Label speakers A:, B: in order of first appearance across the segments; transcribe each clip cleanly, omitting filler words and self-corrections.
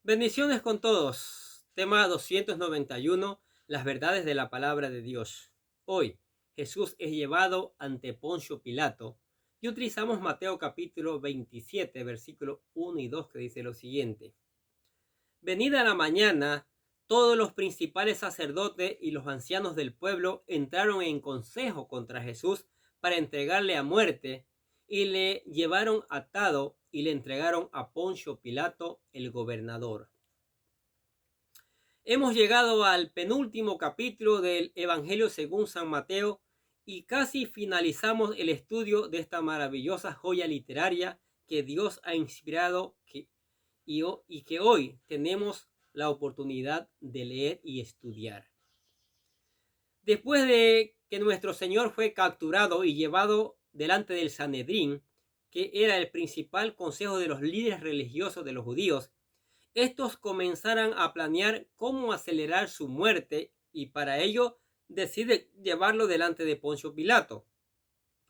A: Bendiciones con todos. Tema 291. Las verdades de la palabra de Dios. Hoy, Jesús es llevado ante Poncio Pilato y utilizamos Mateo capítulo 27, versículos 1 y 2, que dice lo siguiente. Venida la mañana, todos los principales sacerdotes y los ancianos del pueblo entraron en consejo contra Jesús para entregarle a muerte, y le llevaron atado y le entregaron a Poncio Pilato, el gobernador. Hemos llegado al penúltimo capítulo del Evangelio según San Mateo y casi finalizamos el estudio de esta maravillosa joya literaria que Dios ha inspirado y que hoy tenemos la oportunidad de leer y estudiar. Después de que nuestro Señor fue capturado y llevado delante del Sanedrín, que era el principal consejo de los líderes religiosos de los judíos, estos comenzaron a planear cómo acelerar su muerte y para ello decide llevarlo delante de Poncio Pilato,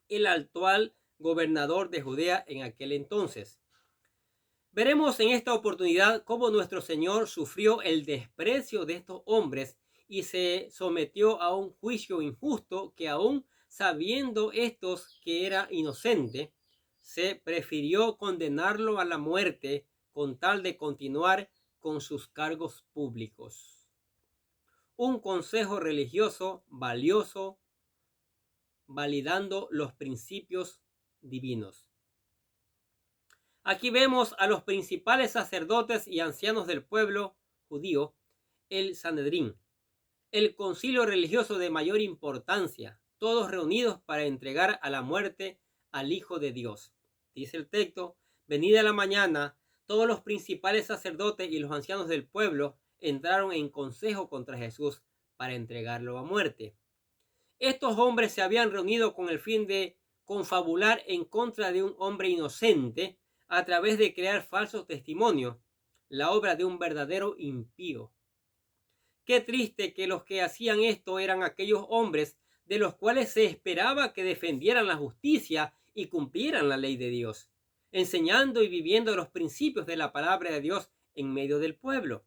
A: el actual gobernador de Judea en aquel entonces. Veremos en esta oportunidad cómo nuestro Señor sufrió el desprecio de estos hombres y se sometió a un juicio injusto que, aún sabiendo estos que era inocente, se prefirió condenarlo a la muerte con tal de continuar con sus cargos públicos. Un consejo religioso valioso, validando los principios divinos. Aquí vemos a los principales sacerdotes y ancianos del pueblo judío, el Sanedrín, el concilio religioso de mayor importancia, todos reunidos para entregar a la muerte al Hijo de Dios. Dice el texto: venida la mañana, todos los principales sacerdotes y los ancianos del pueblo entraron en consejo contra Jesús para entregarlo a muerte. Estos hombres se habían reunido con el fin de confabular en contra de un hombre inocente a través de crear falsos testimonios, la obra de un verdadero impío. Qué triste que los que hacían esto eran aquellos hombres de los cuales se esperaba que defendieran la justicia y cumplieran la ley de Dios, enseñando y viviendo los principios de la palabra de Dios en medio del pueblo.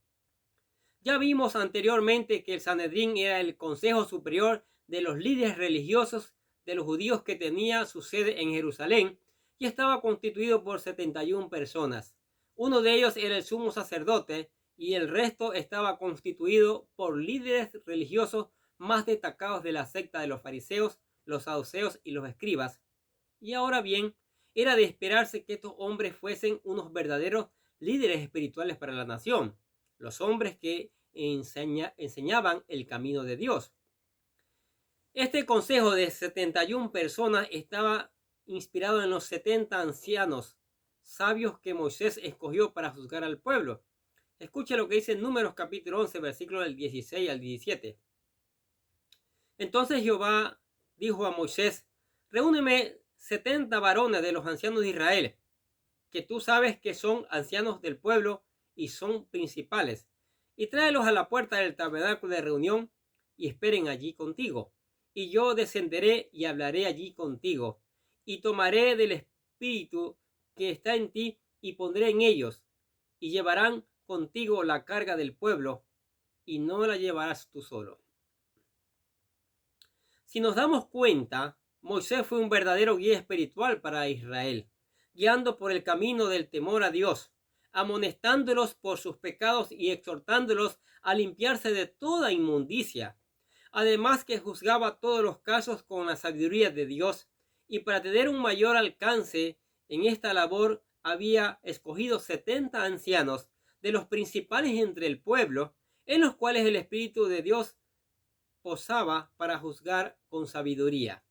A: Ya vimos anteriormente que el Sanedrín era el consejo superior de los líderes religiosos de los judíos que tenía su sede en Jerusalén y estaba constituido por 71 personas. Uno de ellos era el sumo sacerdote y el resto estaba constituido por líderes religiosos más destacados de la secta de los fariseos, los saduceos y los escribas. Y ahora bien, era de esperarse que estos hombres fuesen unos verdaderos líderes espirituales para la nación, los hombres que enseñaban el camino de Dios. Este consejo de 71 personas estaba inspirado en los 70 ancianos sabios que Moisés escogió para juzgar al pueblo. Escuche lo que dice en Números capítulo 11, versículos del 16 al 17. Entonces Jehová dijo a Moisés: reúneme 70 varones de los ancianos de Israel, que tú sabes que son ancianos del pueblo y son principales, y tráelos a la puerta del tabernáculo de reunión y esperen allí contigo. Y yo descenderé y hablaré allí contigo, y tomaré del espíritu que está en ti y pondré en ellos, y llevarán contigo la carga del pueblo, y no la llevarás tú solo. Si nos damos cuenta, Moisés fue un verdadero guía espiritual para Israel, guiando por el camino del temor a Dios, amonestándolos por sus pecados y exhortándolos a limpiarse de toda inmundicia. Además que juzgaba todos los casos con la sabiduría de Dios, y para tener un mayor alcance en esta labor había escogido 70 ancianos de los principales entre el pueblo, en los cuales el Espíritu de Dios posaba para juzgar con sabiduría.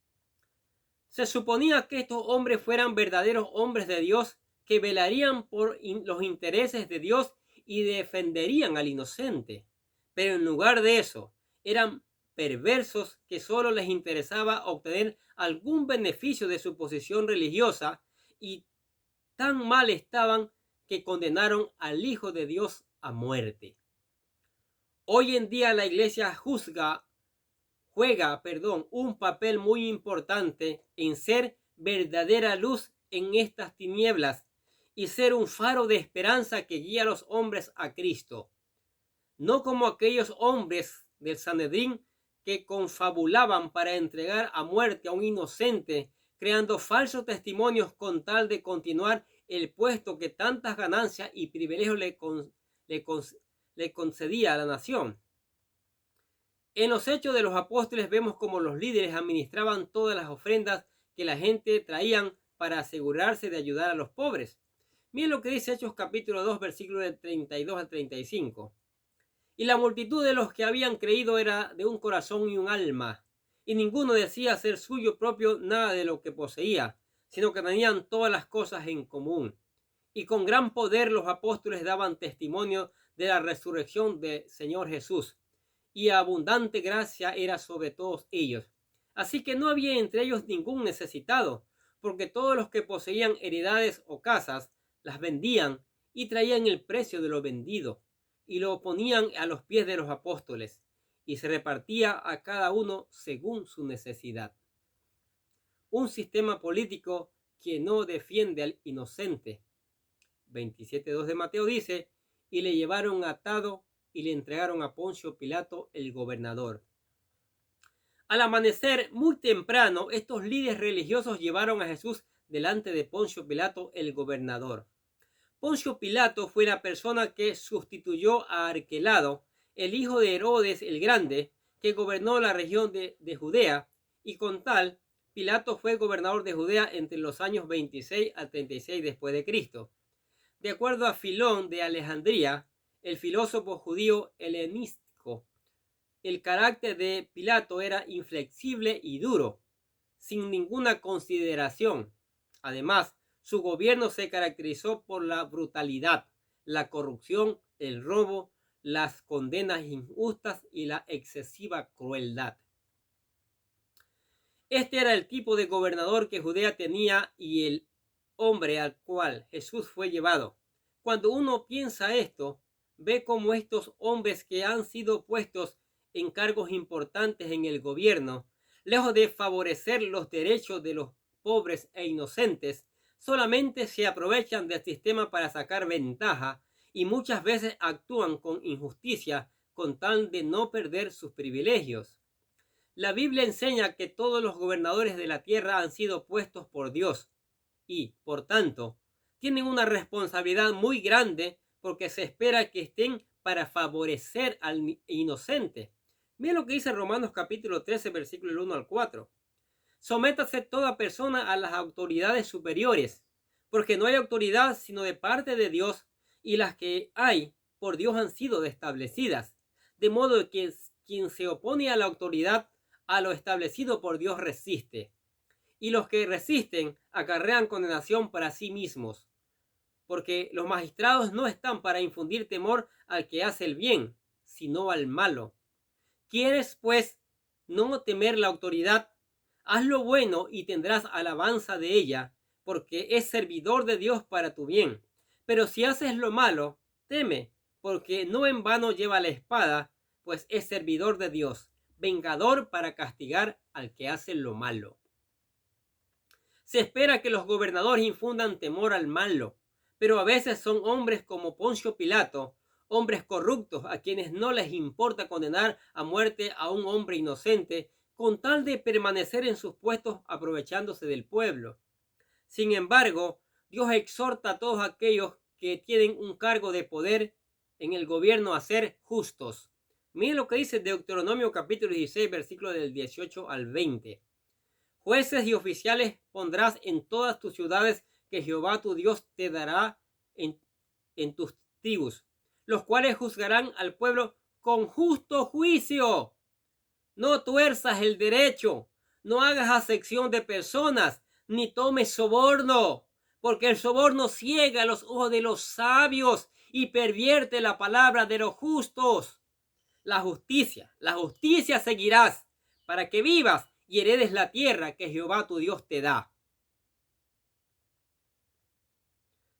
A: Se suponía que estos hombres fueran verdaderos hombres de Dios que velarían por los intereses de Dios y defenderían al inocente. Pero en lugar de eso, eran perversos que solo les interesaba obtener algún beneficio de su posición religiosa, y tan mal estaban que condenaron al Hijo de Dios a muerte. Hoy en día la iglesia juega un papel muy importante en ser verdadera luz en estas tinieblas y ser un faro de esperanza que guía a los hombres a Cristo. No como aquellos hombres del Sanedrín que confabulaban para entregar a muerte a un inocente, creando falsos testimonios con tal de continuar el puesto que tantas ganancias y privilegios le concedía a la nación. En los Hechos de los Apóstoles vemos cómo los líderes administraban todas las ofrendas que la gente traían para asegurarse de ayudar a los pobres. Miren lo que dice Hechos capítulo 2, versículos del 32 al 35. Y la multitud de los que habían creído era de un corazón y un alma, y ninguno decía ser suyo propio nada de lo que poseía, sino que tenían todas las cosas en común. Y con gran poder los apóstoles daban testimonio de la resurrección del Señor Jesús, y abundante gracia era sobre todos ellos. Así que no había entre ellos ningún necesitado, porque todos los que poseían heredades o casas las vendían y traían el precio de lo vendido y lo ponían a los pies de los apóstoles, y se repartía a cada uno según su necesidad. Un sistema político que no defiende al inocente. 27:2 de Mateo dice, y le llevaron atado y le entregaron a Poncio Pilato, el gobernador. Al amanecer muy temprano, estos líderes religiosos llevaron a Jesús delante de Poncio Pilato, el gobernador. Poncio Pilato fue la persona que sustituyó a Arquelao, el hijo de Herodes el Grande, que gobernó la región de Judea, y con tal, Pilato fue gobernador de Judea entre los años 26 al 36 después de Cristo. De acuerdo a Filón de Alejandría, el filósofo judío helenístico, el carácter de Pilato era inflexible y duro, sin ninguna consideración. Además, su gobierno se caracterizó por la brutalidad, la corrupción, el robo, las condenas injustas y la excesiva crueldad. Este era el tipo de gobernador que Judea tenía y el hombre al cual Jesús fue llevado. Cuando uno piensa esto, ve cómo estos hombres que han sido puestos en cargos importantes en el gobierno, lejos de favorecer los derechos de los pobres e inocentes, solamente se aprovechan del sistema para sacar ventaja y muchas veces actúan con injusticia con tal de no perder sus privilegios. La Biblia enseña que todos los gobernadores de la tierra han sido puestos por Dios y, por tanto, tienen una responsabilidad muy grande porque se espera que estén para favorecer al inocente. Miren lo que dice Romanos capítulo 13, versículo 1 al 4. Sométase toda persona a las autoridades superiores, porque no hay autoridad sino de parte de Dios, y las que hay por Dios han sido establecidas. De modo que quien se opone a la autoridad, a lo establecido por Dios resiste. Y los que resisten acarrean condenación para sí mismos, porque los magistrados no están para infundir temor al que hace el bien, sino al malo. ¿Quieres, pues, no temer la autoridad? Haz lo bueno y tendrás alabanza de ella, porque es servidor de Dios para tu bien. Pero si haces lo malo, teme, porque no en vano lleva la espada, pues es servidor de Dios, vengador para castigar al que hace lo malo. Se espera que los gobernadores infundan temor al malo, pero a veces son hombres como Poncio Pilato, hombres corruptos a quienes no les importa condenar a muerte a un hombre inocente con tal de permanecer en sus puestos aprovechándose del pueblo. Sin embargo, Dios exhorta a todos aquellos que tienen un cargo de poder en el gobierno a ser justos. Miren lo que dice Deuteronomio capítulo 16, versículos del 18 al 20. Jueces y oficiales pondrás en todas tus ciudades que Jehová tu Dios te dará en tus tribus, los cuales juzgarán al pueblo con justo juicio. No tuerzas el derecho, no hagas acepción de personas, ni tomes soborno, porque el soborno ciega los ojos de los sabios y pervierte la palabra de los justos. La justicia seguirás, para que vivas y heredes la tierra que Jehová tu Dios te da.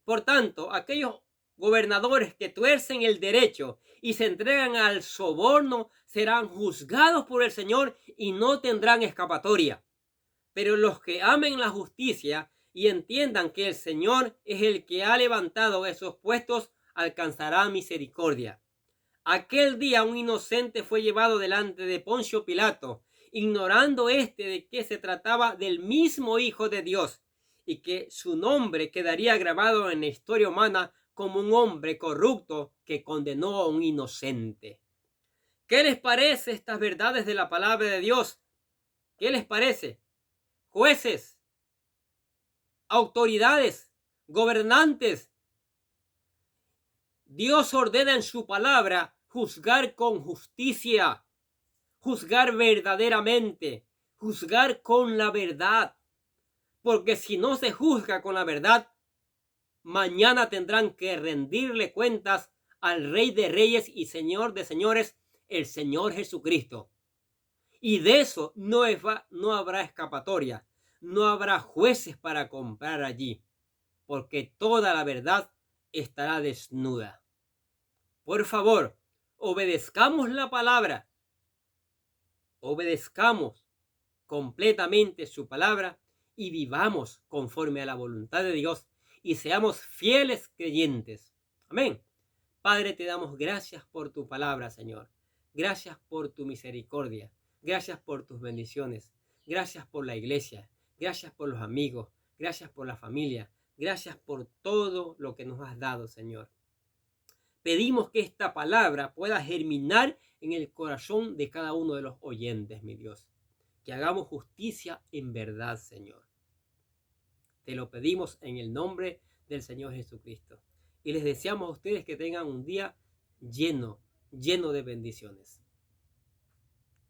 A: Por tanto, aquellos gobernadores que tuercen el derecho y se entregan al soborno serán juzgados por el Señor y no tendrán escapatoria. Pero los que amen la justicia y entiendan que el Señor es el que ha levantado esos puestos, alcanzará misericordia. Aquel día un inocente fue llevado delante de Poncio Pilato, ignorando de que se trataba del mismo Hijo de Dios y que su nombre quedaría grabado en la historia humana como un hombre corrupto que condenó a un inocente. ¿Qué les parece estas verdades de la palabra de Dios? ¿Qué les parece? Jueces, autoridades, gobernantes. Dios ordena en su palabra juzgar con justicia, juzgar verdaderamente, juzgar con la verdad. Porque si no se juzga con la verdad, mañana tendrán que rendirle cuentas al Rey de Reyes y Señor de Señores, el Señor Jesucristo. Y de eso no habrá escapatoria, no habrá jueces para comprar allí, porque toda la verdad estará desnuda. Por favor, obedezcamos la palabra, obedezcamos completamente su palabra y vivamos conforme a la voluntad de Dios y seamos fieles creyentes. Amén. Padre, te damos gracias por tu palabra, Señor. Gracias por tu misericordia. Gracias por tus bendiciones. Gracias por la iglesia. Gracias por los amigos. Gracias por la familia. Gracias por todo lo que nos has dado, Señor. Pedimos que esta palabra pueda germinar en el corazón de cada uno de los oyentes, mi Dios. Que hagamos justicia en verdad, Señor. Te lo pedimos en el nombre del Señor Jesucristo. Y les deseamos a ustedes que tengan un día lleno de bendiciones.